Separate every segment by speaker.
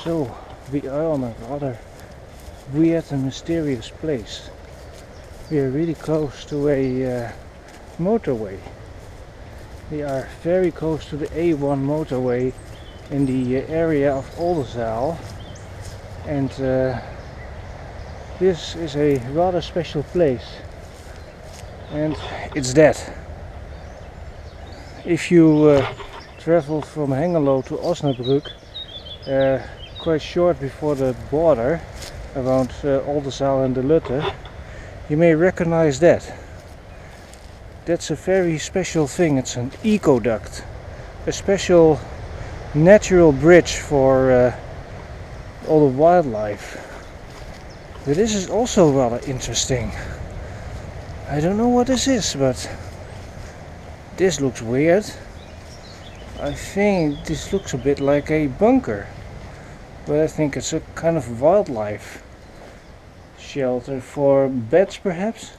Speaker 1: So, we are on a rather weird and mysterious place. We are really close to a motorway. We are very close to the A1 motorway in the area of Oldenzaal, and this is a rather special place, and it's that. If you travel from Hengelo to Osnabrück quite short before the border around Oldenzaal and the Lutte, you may recognize that. That's a very special thing. It's an ecoduct, a special natural bridge for all the wildlife. But this is also rather interesting. I don't know what this is, but this looks weird. I think this looks a bit like a bunker, but I think it's a kind of wildlife shelter for bats perhaps.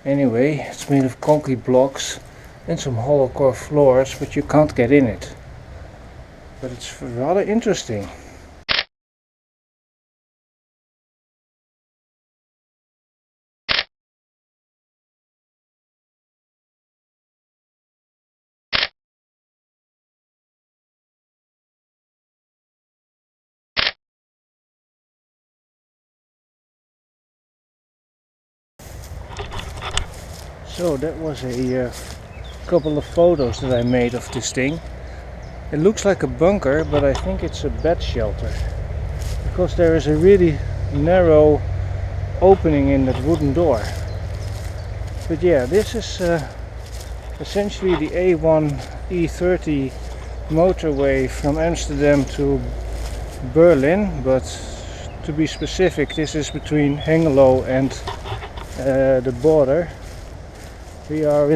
Speaker 1: Anyway, it's made of concrete blocks and some hollow core floors, but you can't get in it. But it's rather interesting. So that was a couple of photos that I made of this thing. It looks like a bunker, but I think it's a bat shelter, because there is a really narrow opening in that wooden door. But yeah, this is essentially the A1 E30 motorway from Amsterdam to Berlin, but to be specific, this is between Hengelo and the border. We are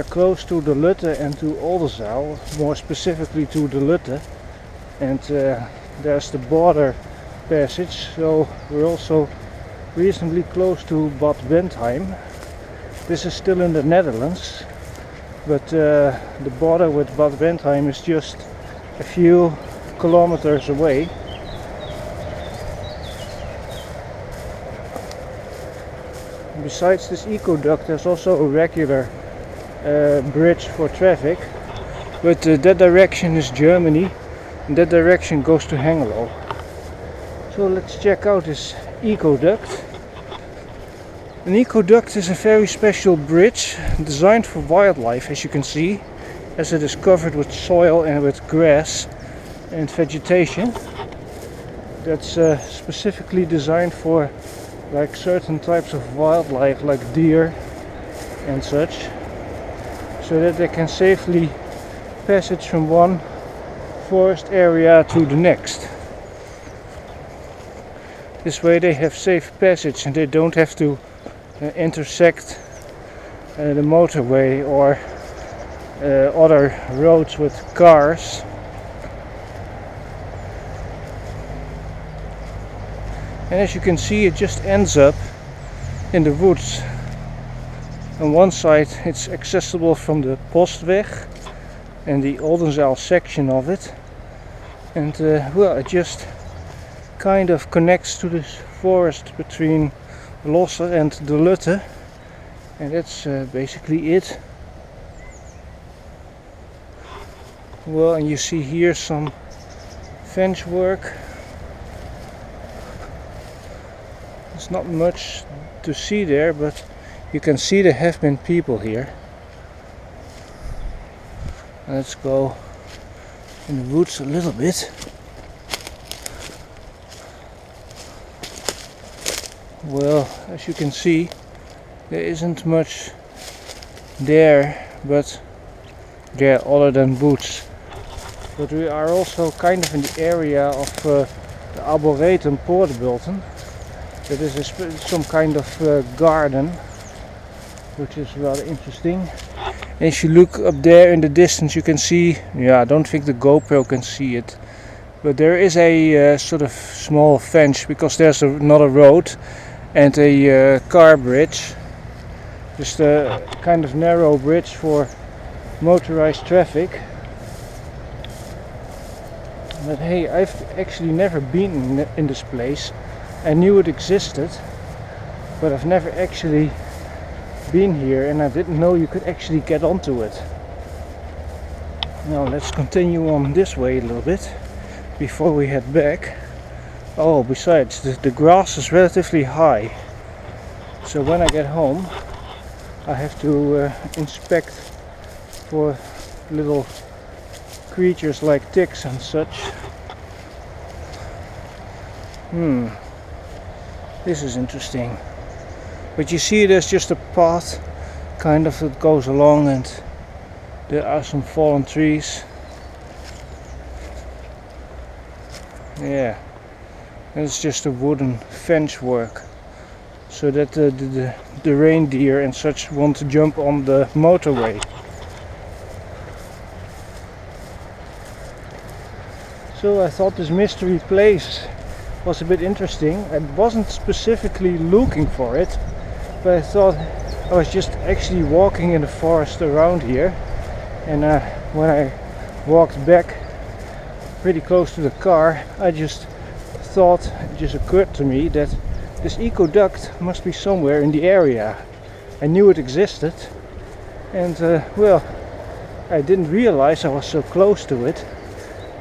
Speaker 1: close to the Lutte and to Oldenzaal, more specifically to the Lutte, and there's the border passage, so we're also reasonably close to Bad Bentheim. This is still in the Netherlands, but the border with Bad Bentheim is just a few kilometers away. Besides this ecoduct, there's also a regular bridge for traffic, but that direction is Germany and that direction goes to Hengelo. So let's check out this ecoduct. An ecoduct is a very special bridge designed for wildlife, as you can see, as it is covered with soil and with grass and vegetation. That's specifically designed for like certain types of wildlife, like deer and such, so that they can safely passage from one forest area to the next. This way they have safe passage and they don't have to intersect the motorway or other roads with cars. And as you can see, it just ends up in the woods. On one side it's accessible from the Postweg and the Oldenzaal section of it, and well, it just kind of connects to this forest between Losser and the Lutte, and that's basically it. Well, and you see here some fence work. There's not much to see there, but you can see there have been people here. Let's go in the woods a little bit. Well, as you can see, there isn't much there, but yeah, other than woods. But we are also kind of in the area of the Arboretum Poortbulten. That is some kind of garden, which is rather interesting. And if you look up there in the distance, you can see, yeah, I don't think the GoPro can see it, but there is a sort of small fence, because there's another road and a car bridge, just a kind of narrow bridge for motorized traffic. But hey, I've actually never been in this place. I knew it existed, but I've never actually been here, and I didn't know you could actually get onto it. Now let's continue on this way a little bit before we head back. Oh, besides, the grass is relatively high, so when I get home I have to inspect for little creatures like ticks and such. This is interesting. But you see, there's just a path kind of that goes along, and there are some fallen trees. Yeah, and it's just a wooden fence work so that the reindeer and such want to jump on the motorway. So I thought this mystery place was a bit interesting. I wasn't specifically looking for it, but I thought I was just actually walking in the forest around here, and when I walked back pretty close to the car, I just thought, it just occurred to me that this ecoduct must be somewhere in the area. I knew it existed, and well, I didn't realize I was so close to it,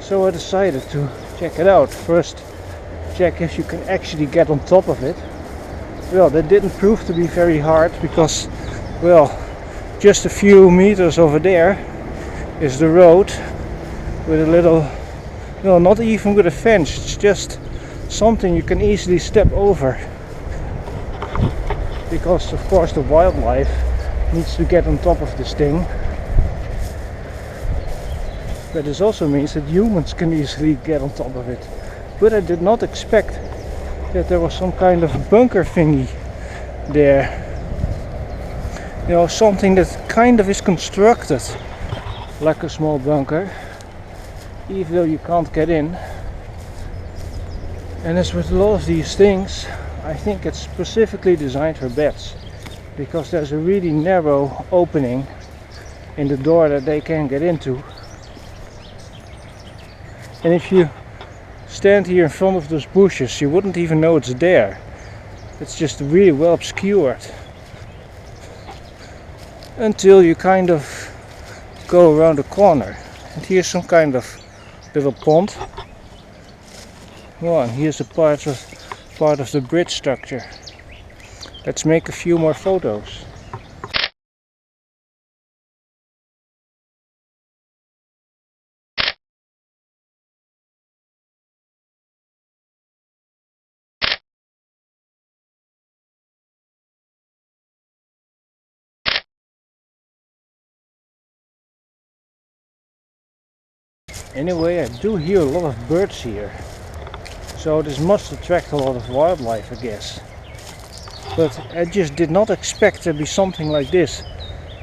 Speaker 1: so I decided to check it out. First, check if you can actually get on top of it. Well, that didn't prove to be very hard, because, well, just a few meters over there is the road with a little, well, not even with a fence, it's just something you can easily step over, because of course the wildlife needs to get on top of this thing. But this also means that humans can easily get on top of it. But I did not expect that there was some kind of bunker thingy there. You know, something that kind of is constructed like a small bunker, even though you can't get in. And as with a lot of these things, I think it's specifically designed for bats, because there's a really narrow opening in the door that they can get into. And if you stand here in front of those bushes, you wouldn't even know it's there. It's just really well obscured until you kind of go around the corner. And here's some kind of little pond. Oh, and here's a part of the bridge structure. Let's make a few more photos. Anyway, I do hear a lot of birds here, so this must attract a lot of wildlife, I guess. But I just did not expect there to be something like this.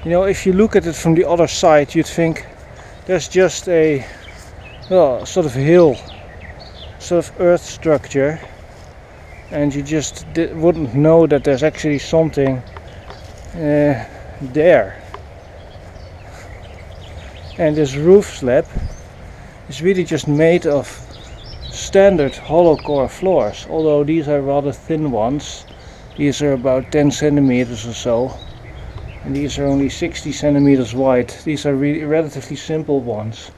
Speaker 1: You know, if you look at it from the other side, you'd think there's just a, well, sort of hill, sort of earth structure, and you just wouldn't know that there's actually something there. And this roof slab is really just made of standard hollow core floors, although these are rather thin ones. These are about 10 centimeters or so, and these are only 60 centimeters wide. These are really relatively simple ones.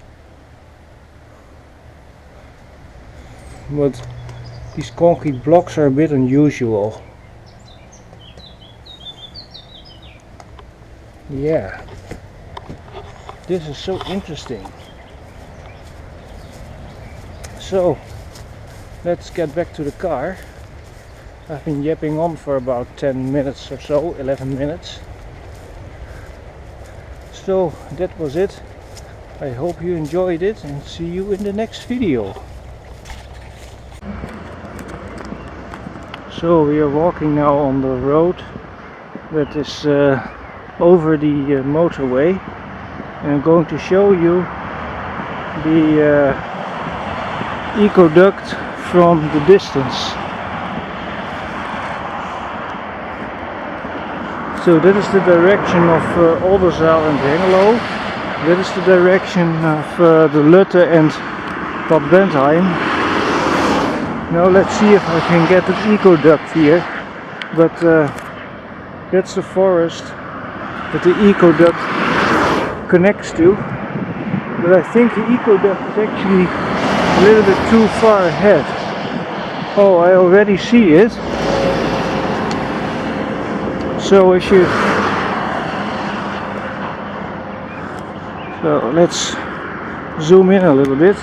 Speaker 1: But these concrete blocks are a bit unusual. Yeah, this is so interesting. So, let's get back to the car. I've been yapping on for about 10 minutes or so, 11 minutes. So, that was it. I hope you enjoyed it, and see you in the next video. So, we are walking now on the road that is over the motorway, and I'm going to show you the ecoduct from the distance. So that is the direction of Oldenzaal and Losser. That is the direction of the Lutte and Bad Bentheim. Now let's see if I can get an ecoduct here. But that's the forest that the ecoduct connects to. But I think the ecoduct is actually a little bit too far ahead. Oh, I already see it. So if you... So let's zoom in a little bit.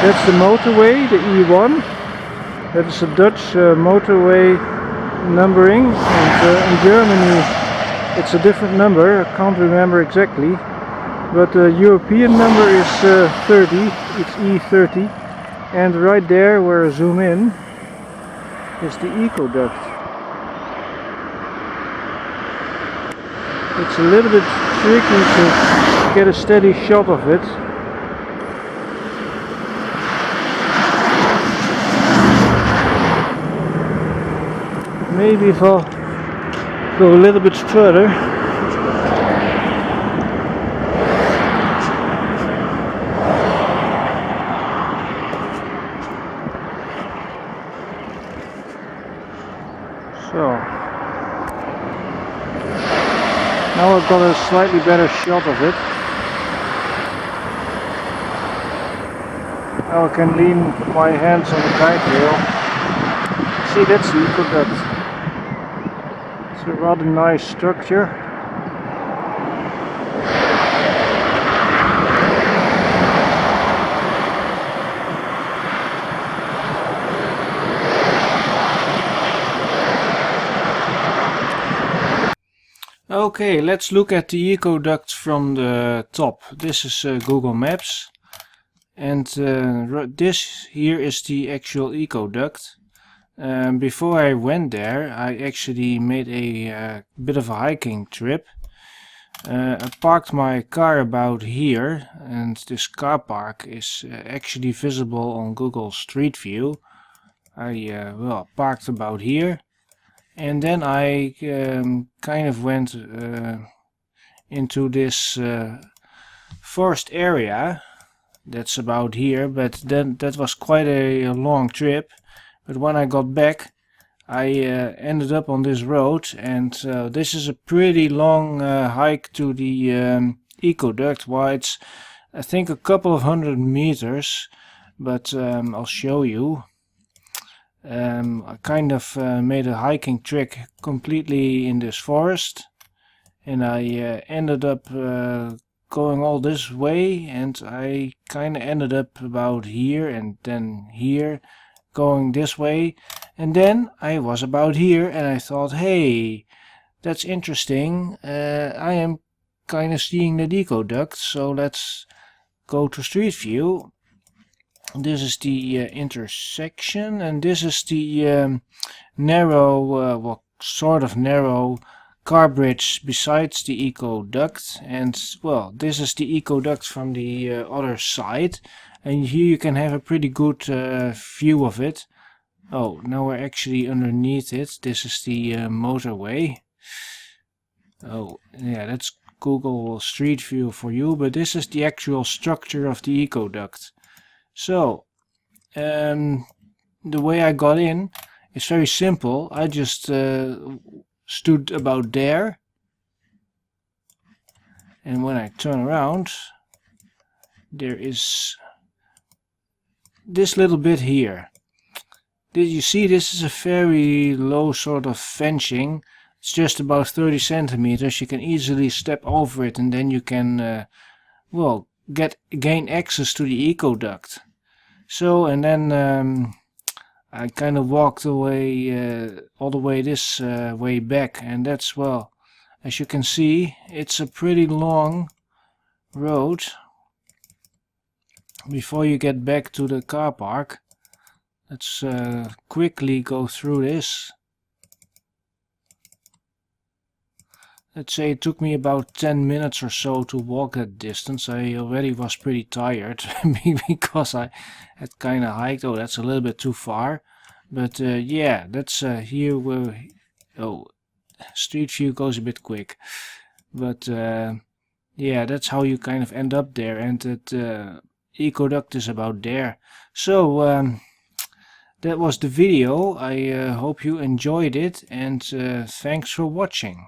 Speaker 1: That's the motorway, the E1. That is a Dutch motorway numbering, and in Germany it's a different number, I can't remember exactly, but the European number is 30, it's E30, and right there where I zoom in is the ecoduct. It's a little bit tricky to get a steady shot of it. Maybe if I'll go a little bit further. So now I've got a slightly better shot of it. Now I can lean my hands on the guide rail. See, that's the ecoduct. It's a rather nice structure. Okay, let's look at the ecoduct from the top. This is Google Maps, and this here is the actual ecoduct. Before I went there, I actually made a bit of a hiking trip. I parked my car about here, and this car park is actually visible on Google Street View. I parked about here, and then I kind of went into this forest area that's about here, but then that was quite a long trip. But when I got back, I ended up on this road, and this is a pretty long hike to the ecoduct. Well, it's I think a couple of 100 meters, but I'll show you. I kind of made a hiking trek completely in this forest, and I ended up going all this way, and I kind of ended up about here and then here, going this way, and then I was about here, and I thought, hey, that's interesting. I am kind of seeing the ecoduct, so let's go to Street View. This is the intersection, and this is the narrow, well, sort of narrow car bridge besides the ecoduct. And well, this is the ecoduct from the other side, and here you can have a pretty good view of it. Oh, now we're actually underneath it. This is the motorway. Oh yeah, that's Google Street View for you, but this is the actual structure of the ecoduct. So the way I got in is very simple. I just stood about there, and when I turn around, there is this little bit here. Did you see? This is a very low sort of fencing. It's just about 30 centimeters. You can easily step over it, and then you can well, gain access to the ecoduct. So, and then I kind of walked away all the way this way back, and that's, well, as you can see, it's a pretty long road before you get back to the car park. Let's quickly go through this. Let's say it took me about 10 minutes or so to walk that distance. I already was pretty tired because I had kind of hiked. Oh, that's a little bit too far. But yeah, that's here where... Oh, Street view goes a bit quick, but yeah, that's how you kind of end up there, and that Ecoduct is about there. So that was the video. I hope you enjoyed it, and thanks for watching.